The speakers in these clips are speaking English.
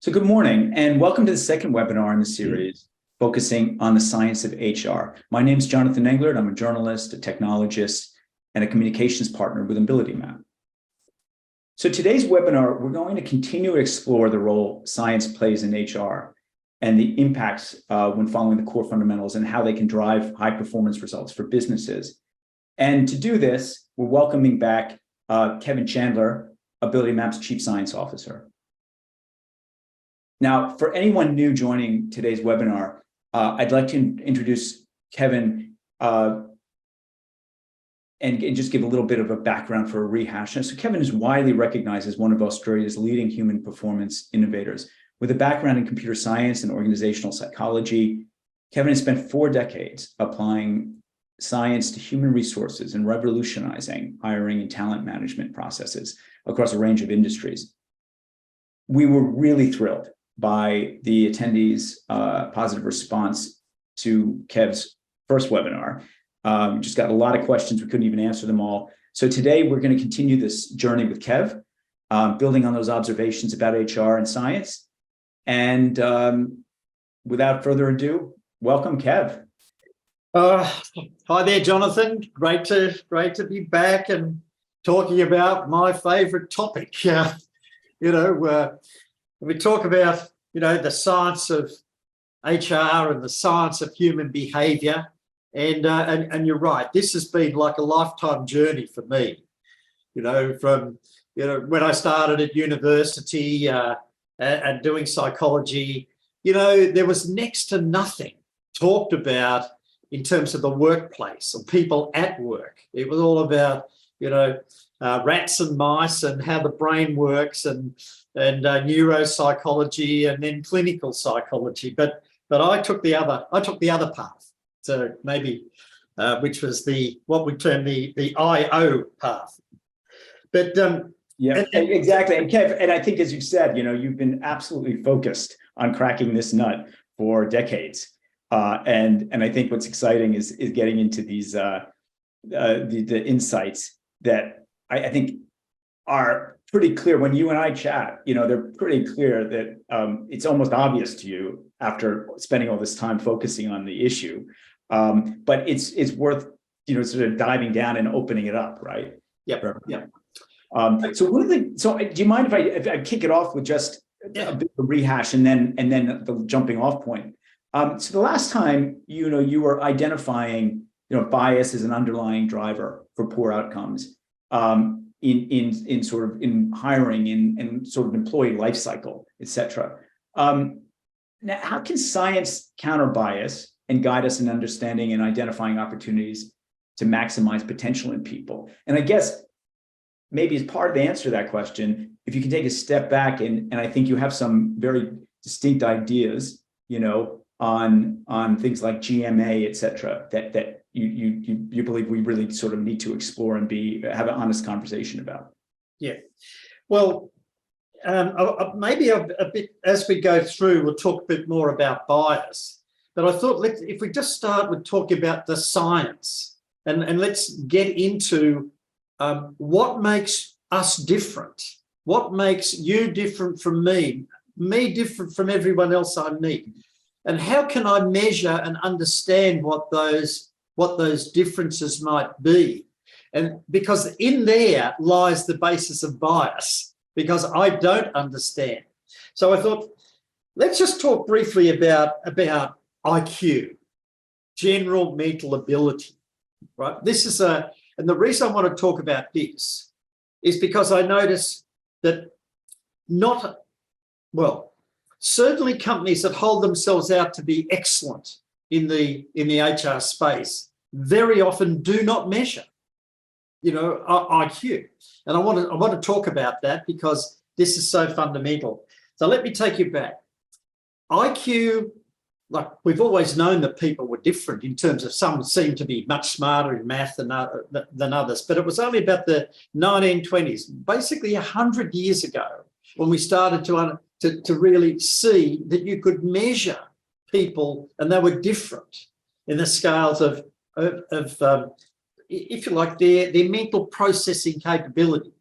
So good morning and welcome to the second webinar in the series focusing on the science of HR. My name is Jonathan Englert. I'm a journalist, a technologist, and a communications partner with AbilityMap. So today's webinar, we're going to continue to explore the role science plays in HR and the impacts when following the core fundamentals and how they can drive high performance results for businesses. And to do this, we're welcoming back Kevin Chandler, AbilityMap's Chief Science Officer. Now, for anyone new joining today's webinar, I'd like to introduce Kevin and just give a little bit of a background for a rehash. So Kevin is widely recognized as one of Australia's leading human performance innovators. With a background in computer science and organizational psychology, Kevin has spent 4 decades applying science to human resources and revolutionizing hiring and talent management processes across a range of industries. We were really thrilled by the attendees' positive response to Kev's first webinar. We just got a lot of questions. We couldn't even answer them all. So today we're going to continue this journey with Kev, building on those observations about HR and science. And without further ado, welcome, Kev. Hi there, Jonathan. Great to be back and talking about my favorite topic. We talk about, the science of HR and the science of human behavior. And you're right, this has been like a lifetime journey for me, from, when I started at university and doing psychology, there was next to nothing talked about in terms of the workplace or people at work. It was all about, rats and mice and how the brain works and neuropsychology and then clinical psychology. But I took the other path. So maybe which was what we term the IO path. But yeah, exactly. And Kev, and I think as you said, you've been absolutely focused on cracking this nut for decades. And I think what's exciting is getting into these the insights that I think are pretty clear when you and I chat. They're pretty clear that it's almost obvious to you after spending all this time focusing on the issue. But it's worth sort of diving down and opening it up, right? Yep. Yeah. So do you mind if I kick it off with just a bit of a rehash and then the jumping off point? So the last time you were identifying bias as an underlying driver for poor outcomes in sort of in hiring and sort of employee life cycle, et cetera. Now, how can science counter bias and guide us in understanding and identifying opportunities to maximize potential in people? And I guess maybe as part of the answer to that question, if you can take a step back and I think you have some very distinct ideas, on things like GMA, et cetera, that you believe we really sort of need to explore and have an honest conversation about. Yeah. Well, maybe a bit as we go through, we'll talk a bit more about bias. But I thought if we just start with talking about the science and let's get into what makes us different, what makes you different from me different from everyone else I meet, and how can I measure and understand what those differences might be? And because in there lies the basis of bias, because I don't understand. So I thought, let's just talk briefly about IQ, general mental ability, right? And the reason I want to talk about this is because I notice that certainly companies that hold themselves out to be excellent in the HR space very often do not measure, IQ. And I want to talk about that because this is so fundamental. So let me take you back. IQ, like we've always known that people were different in terms of some seem to be much smarter in math than others, but it was only about the 1920s, basically 100 years ago, when we started to really see that you could measure people and they were different in the scales of if you like, their mental processing capability.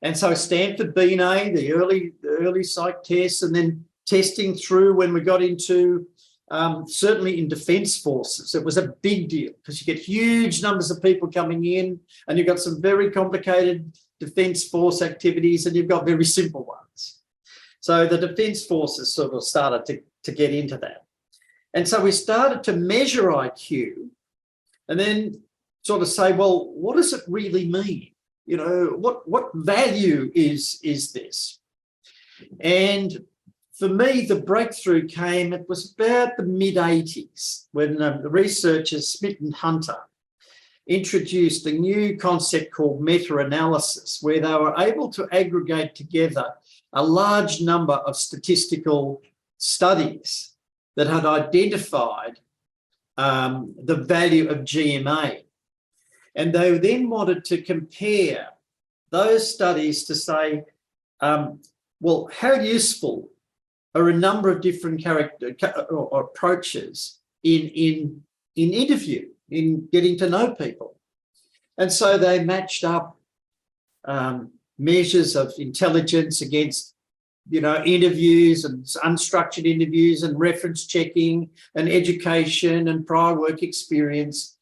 And so Stanford Binet, the early psych tests, and then testing through when we got into certainly in defence forces, it was a big deal because you get huge numbers of people coming in, and you've got some very complicated defence force activities, and you've got very simple ones. So the defence forces sort of started to get into that. And so we started to measure IQ and then sort of say, well, what does it really mean? You know, what value is this? And for me, the breakthrough came, it was about the mid-80s when the researchers Smith and Hunter introduced a new concept called meta-analysis, where they were able to aggregate together a large number of statistical studies that had identified the value of GMA. And they then wanted to compare those studies to say, well, how useful are a number of different or approaches in interview, in getting to know people. And so they matched up measures of intelligence against, you know, interviews and unstructured interviews and reference checking and education and prior work experience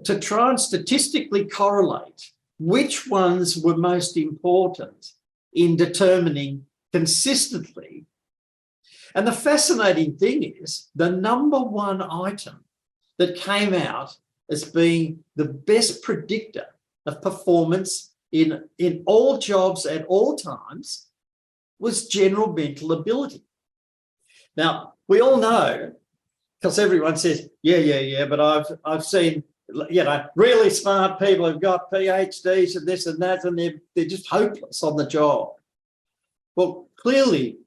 to try and statistically correlate which ones were most important in determining consistently. And the fascinating thing is the number one item that came out as being the best predictor of performance in all jobs at all times was general mental ability. Now, we all know, because everyone says, yeah, but I've seen, you know, really smart people who've got PhDs and this and that, and they're just hopeless on the job. Well, clearly,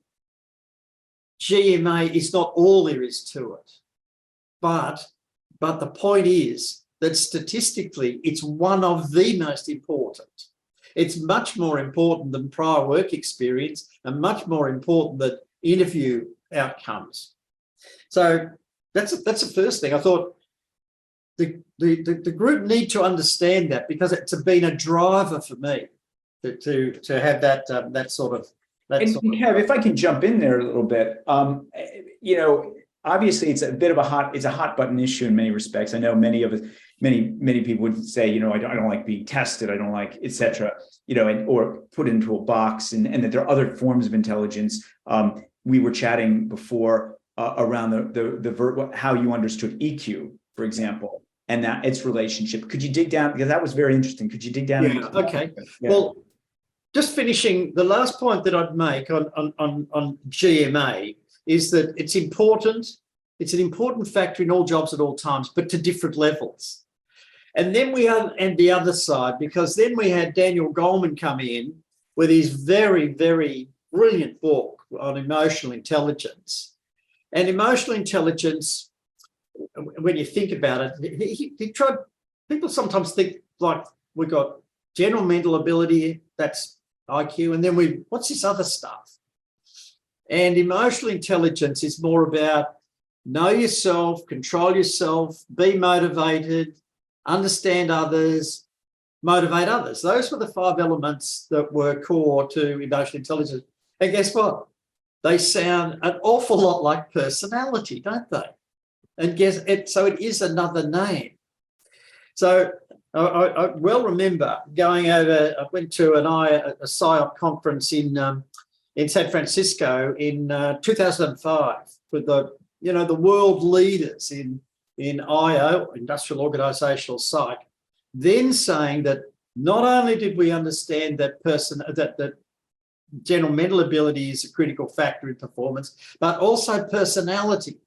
GMA is not all there is to it. But the point is that statistically, it's one of the most important. It's much more important than prior work experience and much more important than interview outcomes. So that's the first thing. I thought the group need to understand that, because it's been a driver for me to have that sort of. Kev, if I can jump in there a little bit, you know, obviously it's a bit of a hot button issue in many respects. I know many people would say, you know, I don't like being tested, I don't like, etc. You know, or put into a box, and that there are other forms of intelligence. We were chatting before around how you understood EQ, for example, and that its relationship. Could you dig down, because that was very interesting? Could you dig down? Yeah. Okay. Yeah. Well, just finishing, the last point that I'd make on GMA is that it's important. It's an important factor in all jobs at all times, but to different levels. And then the other side, because then we had Daniel Goleman come in with his very, very brilliant book on emotional intelligence. And emotional intelligence, when you think about it, he tried, people sometimes think like we got general mental ability, that's IQ, and then what's this other stuff? And emotional intelligence is more about know yourself, control yourself, be motivated, understand others, motivate others. Those were the 5 elements that were core to emotional intelligence. And guess what? They sound an awful lot like personality, don't they? And so it is another name. So I well remember going over, I went to a PSYOP conference in San Francisco in 2005 with the world leaders in IO, industrial organizational psych, then saying that not only did we understand that general mental ability is a critical factor in performance, but also personality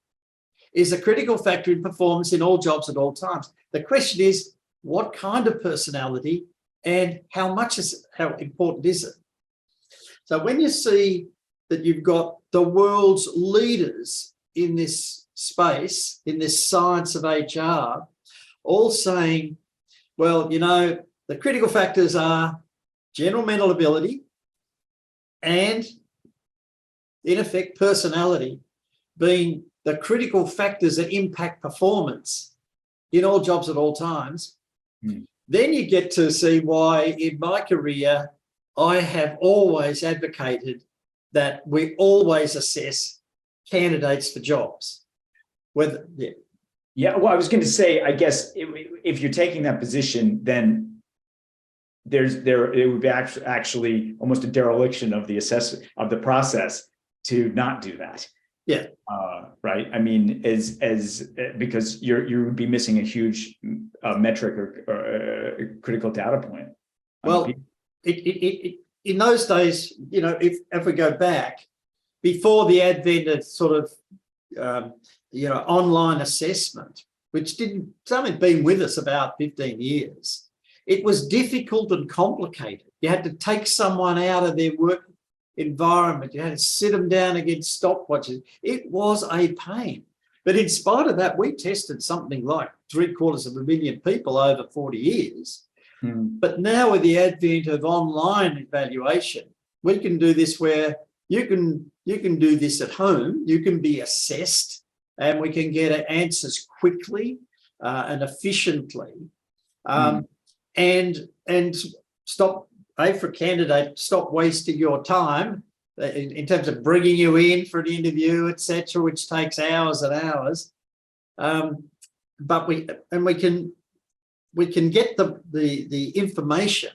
is a critical factor in performance in all jobs at all times. The question is, what kind of personality and how important is it? So when you see that you've got the world's leaders in this space, in this science of HR, all saying, well, you know, the critical factors are general mental ability and, in effect, personality being the critical factors that impact performance in all jobs at all times, then you get to see why in my career I have always advocated that we always assess candidates for jobs. Whether, Yeah, well, I was going to say, I guess if you're taking that position, then it would be actually almost a dereliction of the assessment of the process to not do that. Yeah. Right. I mean, because you would be missing a huge metric or critical data point. Well, in those days, if we go back, before the advent of sort of online assessment, which it's only been with us about 15 years, it was difficult and complicated. You had to take someone out of their work environment. You had to sit them down against stopwatches. It was a pain. But in spite of that, we tested something like 750,000 people over 40 years. But now with the advent of online evaluation, we can do this where you can do this at home. You can be assessed, and we can get answers quickly and efficiently, and stop. For a candidate, stop wasting your time in terms of bringing you in for an interview, etc., which takes hours and hours. But we can get the information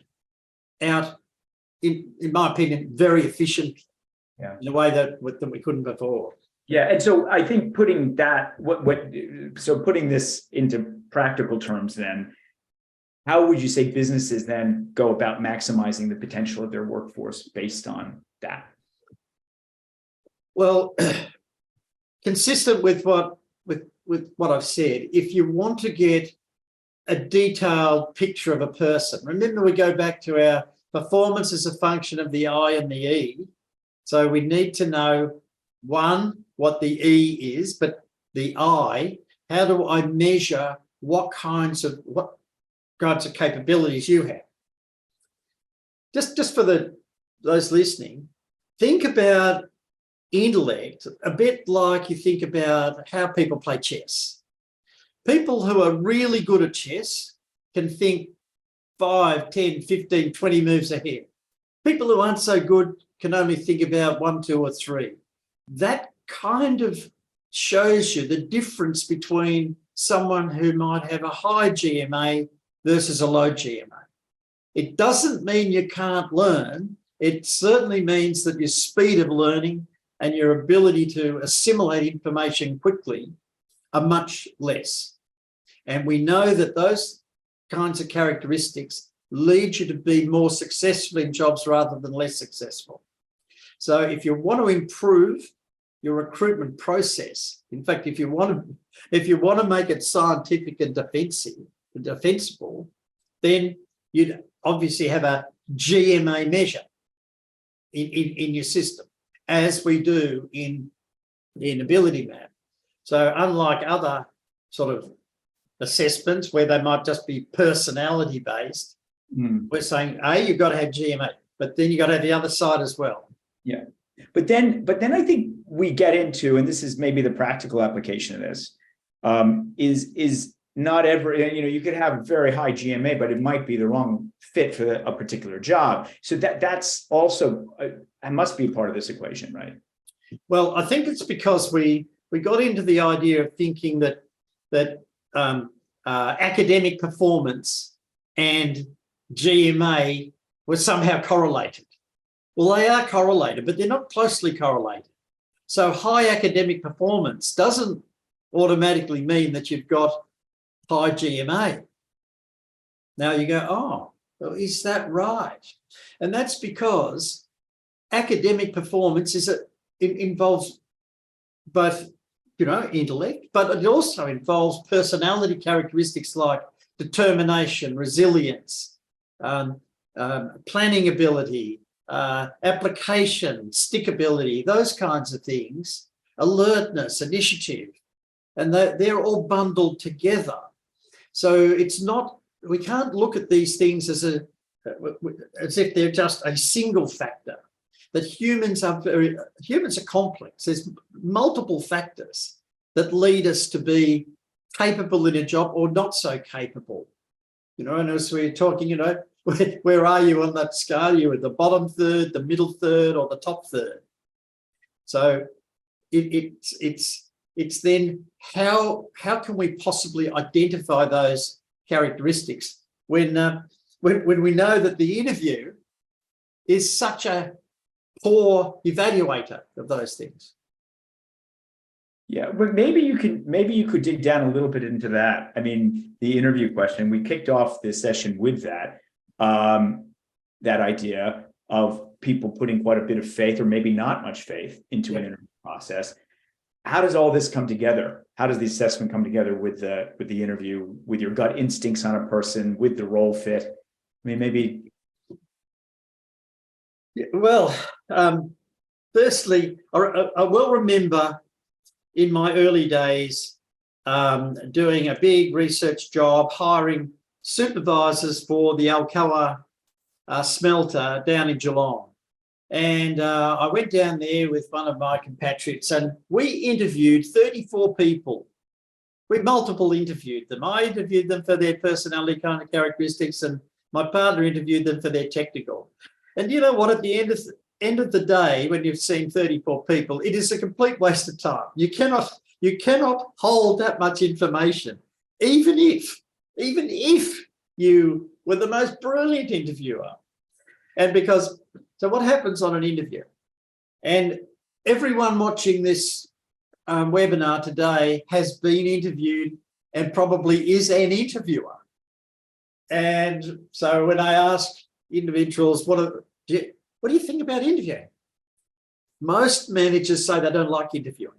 out, in my opinion, very efficiently, in a way that we couldn't before. Yeah, and so I think putting this into practical terms, then, how would you say businesses then go about maximizing the potential of their workforce based on that? Well, consistent with what I've said, if you want to get a detailed picture of a person, remember we go back to our performance as a function of the I and the E. So we need to know, one, what the E is, but the I, how do I measure what kinds of capabilities you have? Just for those listening, think about intellect a bit like you think about how people play chess. People who are really good at chess can think 5, 10, 15, 20 moves ahead. People who aren't so good can only think about 1, 2, or 3. That kind of shows you the difference between someone who might have a high GMA versus a low GMA. It doesn't mean you can't learn. It certainly means that your speed of learning and your ability to assimilate information quickly are much less. And we know that those kinds of characteristics lead you to be more successful in jobs rather than less successful. So if you want to improve your recruitment process, in fact, if you want to make it scientific and defensible, then you'd obviously have a GMA measure in your system, as we do in AbilityMap. So unlike other sort of assessments where they might just be personality based, we're saying, you've got to have GMA, but then you've got to have the other side as well. Yeah. But then I think we get into, and this is maybe the practical application of this, is not every, you could have very high GMA, but it might be the wrong fit for a particular job. So that's also, it must be part of this equation, right? Well, I think it's because we got into the idea of thinking that academic performance and GMA were somehow correlated. Well, they are correlated, but they're not closely correlated. So high academic performance doesn't automatically mean that you've got high GMA. Now you go, well, is that right? And that's because academic performance involves both, intellect, but it also involves personality characteristics like determination, resilience, planning ability, application, stickability, those kinds of things, alertness, initiative, and they're all bundled together. So it's not, we can't look at these things as if they're just a single factor. That humans are complex. There's multiple factors that lead us to be capable in a job or not so capable. And as we're talking, where are you on that scale? Are you at the bottom third, the middle third, or the top third? So it's then how can we possibly identify those characteristics when we know that the interview is such a poor evaluator of those things? Yeah, but maybe you could dig down a little bit into that. I mean, the interview question, we kicked off this session with that, that idea of people putting quite a bit of faith, or maybe not much faith, into an interview process. How does all this come together? How does the assessment come together with the interview, with your gut instincts on a person, with the role fit? I mean, maybe. Well, firstly, I will remember in my early days doing a big research job, hiring supervisors for the Alcoa smelter down in Geelong. And I went down there with one of my compatriots, and we interviewed 34 people. We multiple interviewed them. I interviewed them for their personality kind of characteristics, and my partner interviewed them for their technical. And you know what? At the end of the day, when you've seen 34 people, it is a complete waste of time. You cannot hold that much information, even if you were the most brilliant interviewer. And so what happens on an interview? And everyone watching this webinar today has been interviewed and probably is an interviewer. And so when I ask individuals, what do you think about interviewing? Most managers say they don't like interviewing.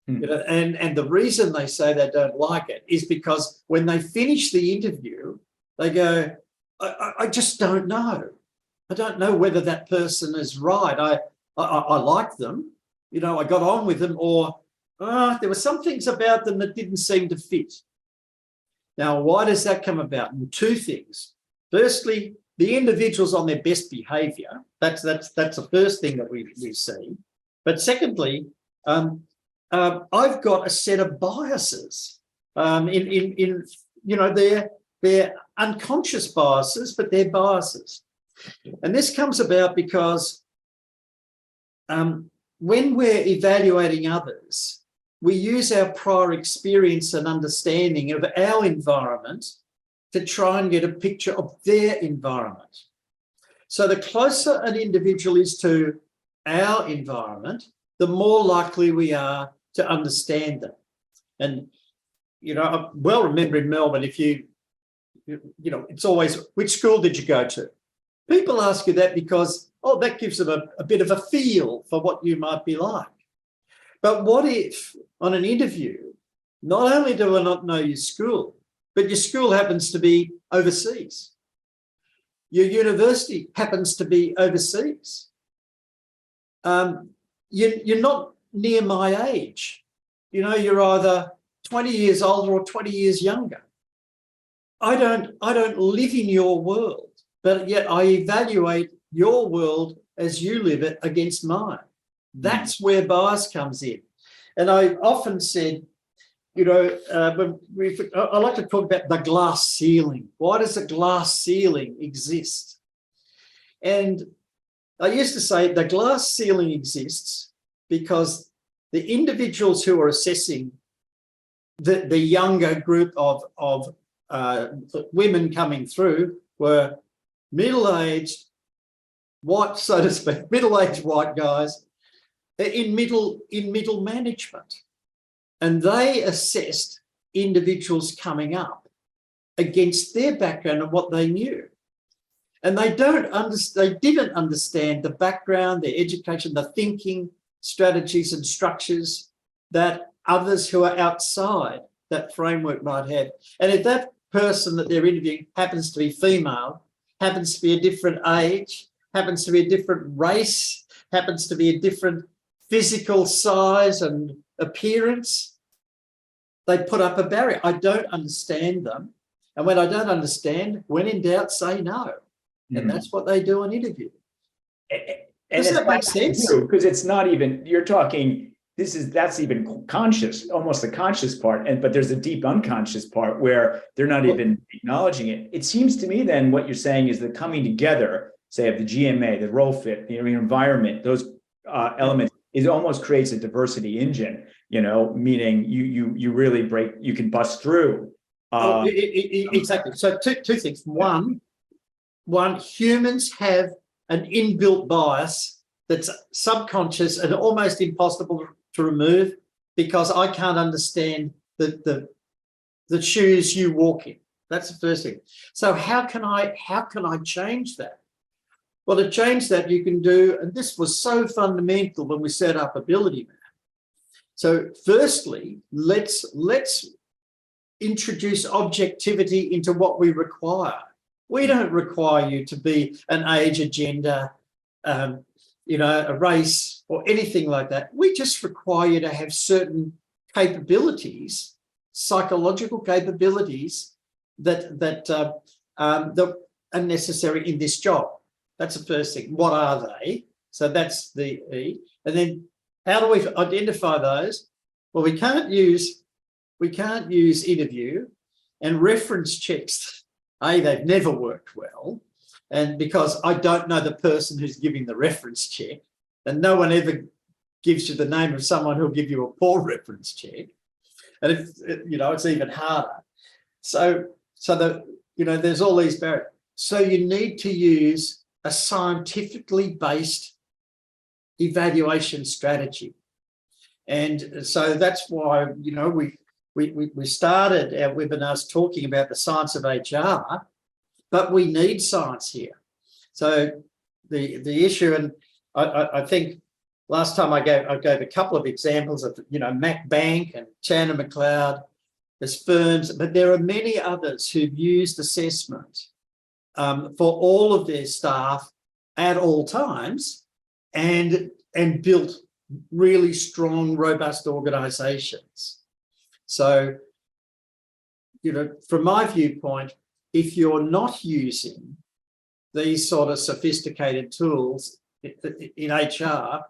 You know, and the reason they say they don't like it is because when they finish the interview, they go, I just don't know. I don't know whether that person is right. I like them, you know, I got on with them, or there were some things about them that didn't seem to fit. Now, why does that come about? Well, two things. Firstly, the individual's on their best behaviour. That's the first thing that we see. But secondly, I've got a set of biases in you know, they're unconscious biases, but they're biases. And this comes about because when we're evaluating others, we use our prior experience and understanding of our environment to try and get a picture of their environment. So the closer an individual is to our environment, the more likely we are to understand them. And, you know, I well remember in Melbourne, if you know, it's always, which school did you go to? People ask you that because, oh, that gives them a bit of a feel for what you might be like. But what if on an interview, not only do I not know your school, but your school happens to be overseas. Your university happens to be overseas. You're not near my age. You know, you're either 20 years older or 20 years younger. I don't live in your world, but yet I evaluate your world as you live it against mine. That's where bias comes in. And I often said, you know, I like to talk about the glass ceiling. Why does a glass ceiling exist? And I used to say the glass ceiling exists because the individuals who are assessing the younger group of women coming through were middle-aged, white, so to speak, middle-aged white guys in middle management. And they assessed individuals coming up against their background and what they knew. And they didn't understand the background, their education, the thinking, strategies and structures that others who are outside that framework might have. And if that person that they're interviewing happens to be female, happens to be a different age, happens to be a different race, happens to be a different physical size and appearance, they put up a barrier. I don't understand them. And when I don't understand, when in doubt, say no. And that's what they do in interview. Does that make sense? Because it's not even, you're talking, that's even conscious, almost the conscious part, but there's a deep unconscious part where they're not even acknowledging it. It seems to me then what you're saying is the coming together, say, of the GMA, the role fit, the environment, those elements, it almost creates a diversity engine, meaning you really you can bust through. Exactly. So two things. One, humans have an inbuilt bias that's subconscious and almost impossible to remove, because I can't understand the shoes you walk in. That's the first thing. So how can I change that? Well, to change that, you can do, and this was so fundamental when we set up AbilityMap. So firstly, let's introduce objectivity into what we require. We don't require you to be an age, a gender, a race or anything like that. We just require you to have certain capabilities, psychological capabilities that are necessary in this job. That's the first thing. What are they? So that's the E. And then how do we identify those? Well, we can't use interview and reference checks. They've never worked well. And because I don't know the person who's giving the reference check, and no one ever gives you the name of someone who'll give you a poor reference check. And it's even harder. So there's all these barriers. So you need to use a scientifically based evaluation strategy. And so that's why, we started our webinars talking about the science of HR, but we need science here. So the issue, and I think last time I gave a couple of examples of, Mac Bank and Chandler McLeod, there's firms, but there are many others who've used assessment for all of their staff at all times and built really strong, robust organizations. So, from my viewpoint, if you're not using these sort of sophisticated tools in HR,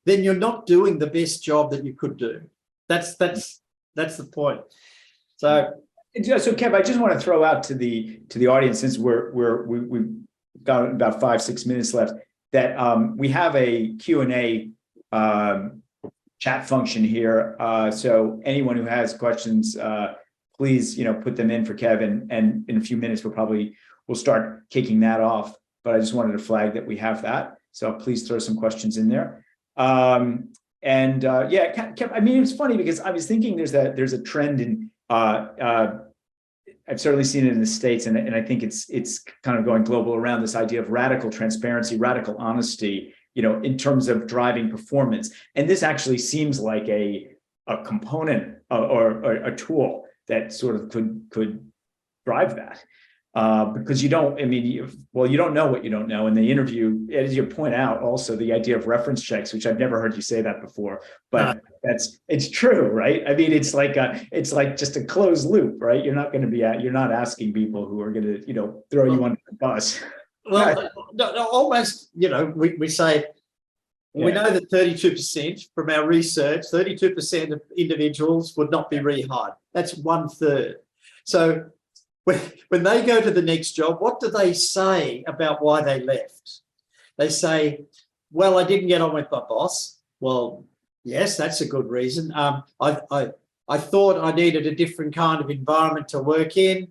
then you're not doing the best job that you could do. That's the point. So Kev, I just want to throw out to the audience, since we've got about 5-6 minutes left, that we have a Q&A chat function here. So anyone who has questions, please, put them in for Kevin, and in a few minutes we'll start kicking that off. But I just wanted to flag that we have that. So please throw some questions in there. Kev, I mean, it's funny because I was thinking there's a trend in I've certainly seen it in the States, and I think it's kind of going global around this idea of radical transparency, radical honesty, in terms of driving performance. And this actually seems like a component or a tool that sort of could drive that. Because you don't know what you don't know. In the interview, as you point out, also the idea of reference checks, which I've never heard you say that before, but it's true, right? I mean, it's like just a closed loop, right? You're not asking people who are going to, throw you under the bus. Well, no, almost, we say, we know that 32% from our research, 32% of individuals would not be rehired. That's 1/3. So when they go to the next job, what do they say about why they left? They say, well, I didn't get on with my boss. Well, yes, that's a good reason. I thought I needed a different kind of environment to work in,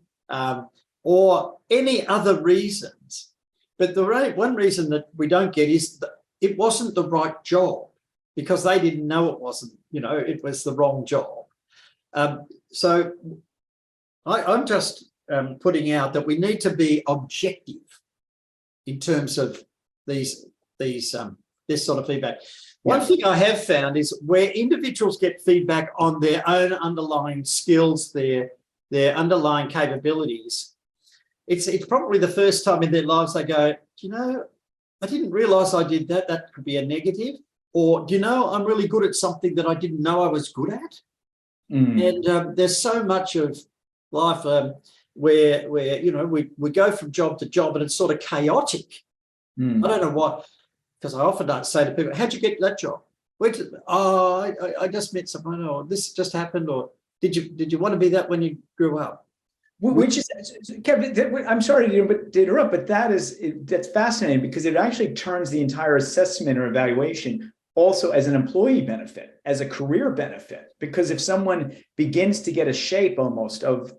or any other reasons. But the one reason that we don't get is that it wasn't the right job, because they didn't know it wasn't, it was the wrong job. So I'm just putting out that we need to be objective in terms of this sort of feedback. One thing I have found is where individuals get feedback on their own underlying skills, their underlying capabilities, it's probably the first time in their lives they go, I didn't realize I did that. That could be a negative. Or, I'm really good at something that I didn't know I was good at. And there's so much of life where we go from job to job and it's sort of chaotic. I don't know what, because I often don't say to people, how'd you get that job? I just met someone, or this just happened, or did you want to be that when you grew up? Which is, Kevin, I'm sorry to interrupt, but that's fascinating, because it actually turns the entire assessment or evaluation also as an employee benefit, as a career benefit. Because if someone begins to get a shape almost of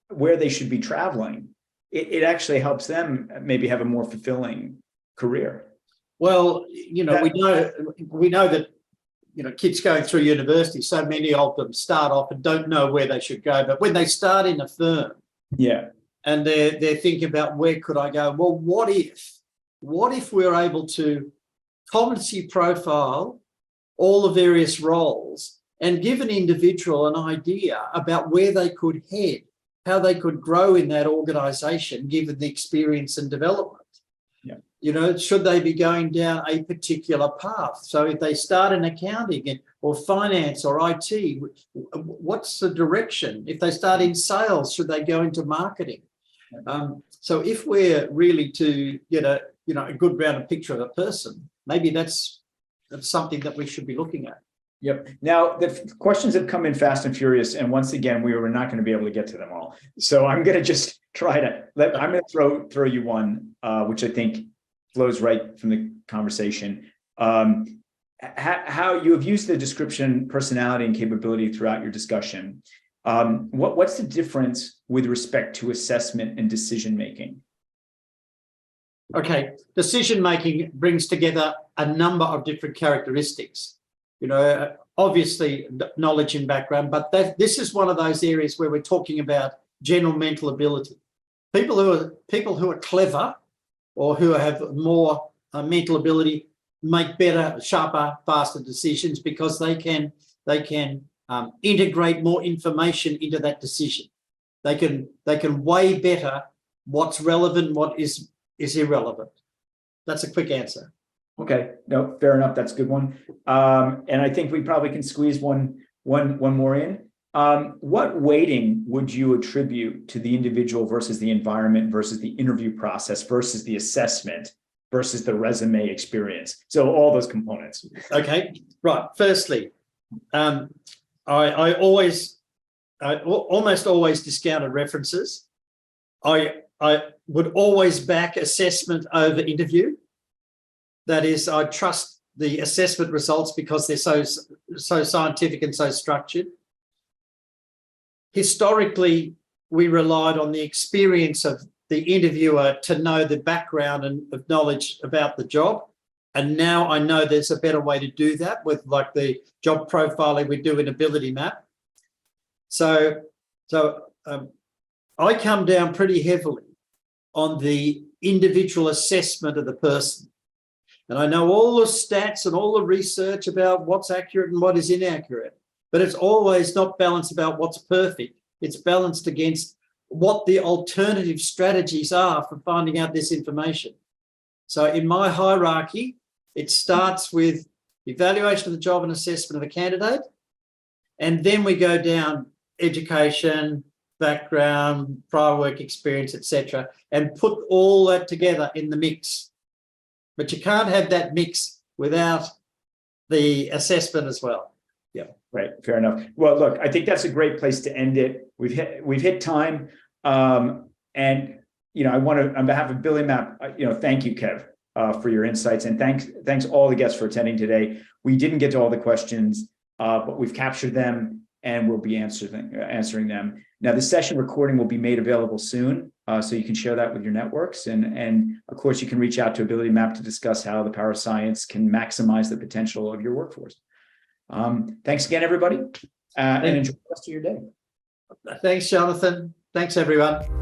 where they should be traveling, it actually helps them maybe have a more fulfilling career. Well, we know that kids going through university, so many of them start off and don't know where they should go. But when they start in a firm, and they're thinking about where could I go? Well, what if we're able to competency profile all the various roles and give an individual an idea about where they could head, how they could grow in that organisation, given the experience and development. Should they be going down a particular path? So if they start in accounting or finance or IT, what's the direction? If they start in sales, should they go into marketing? So if we're really to get a good rounded picture of a person, maybe that's something that we should be looking at. Yep. Now, the questions have come in fast and furious, and once again, we were not going to be able to get to them all. So I'm going to just I'm going to throw you one, which I think flows right from the conversation. How you have used the description personality and capability throughout your discussion. What's the difference with respect to assessment and decision making? Okay, decision making brings together a number of different characteristics. Obviously knowledge and background, but this is one of those areas where we're talking about general mental ability. People who are clever or who have more mental ability make better, sharper, faster decisions, because they can integrate more information into that decision. They can weigh better what's relevant, what is irrelevant. That's a quick answer. Okay, no, fair enough. That's a good one. And I think we probably can squeeze one more in. What weighting would you attribute to the individual versus the environment versus the interview process versus the assessment versus the resume experience? So all those components. Okay, right. Firstly, I almost always discounted references. I would always back assessment over interview. That is, I trust the assessment results because they're so scientific and so structured. Historically, we relied on the experience of the interviewer to know the background and of knowledge about the job. And now I know there's a better way to do that with like the job profiling we do in AbilityMap. So I come down pretty heavily on the individual assessment of the person. And I know all the stats and all the research about what's accurate and what is inaccurate, but it's always not balanced about what's perfect. It's balanced against what the alternative strategies are for finding out this information. So in my hierarchy, it starts with evaluation of the job and assessment of the candidate. And then we go down education, background, prior work experience, etc., and put all that together in the mix. But you can't have that mix without the assessment as well. Yeah. Right. Fair enough. Well, look, I think that's a great place to end it. We've hit time. And, I want to, on behalf of AbilityMap, thank you, Kev, for your insights. And thanks all the guests for attending today. We didn't get to all the questions, but we've captured them and we'll be answering them. Now, the session recording will be made available soon, so you can share that with your networks. And of course, you can reach out to AbilityMap to discuss how the power of science can maximize the potential of your workforce. Thanks again, everybody, and enjoy the rest of your day. Thanks, Jonathan. Thanks, everyone.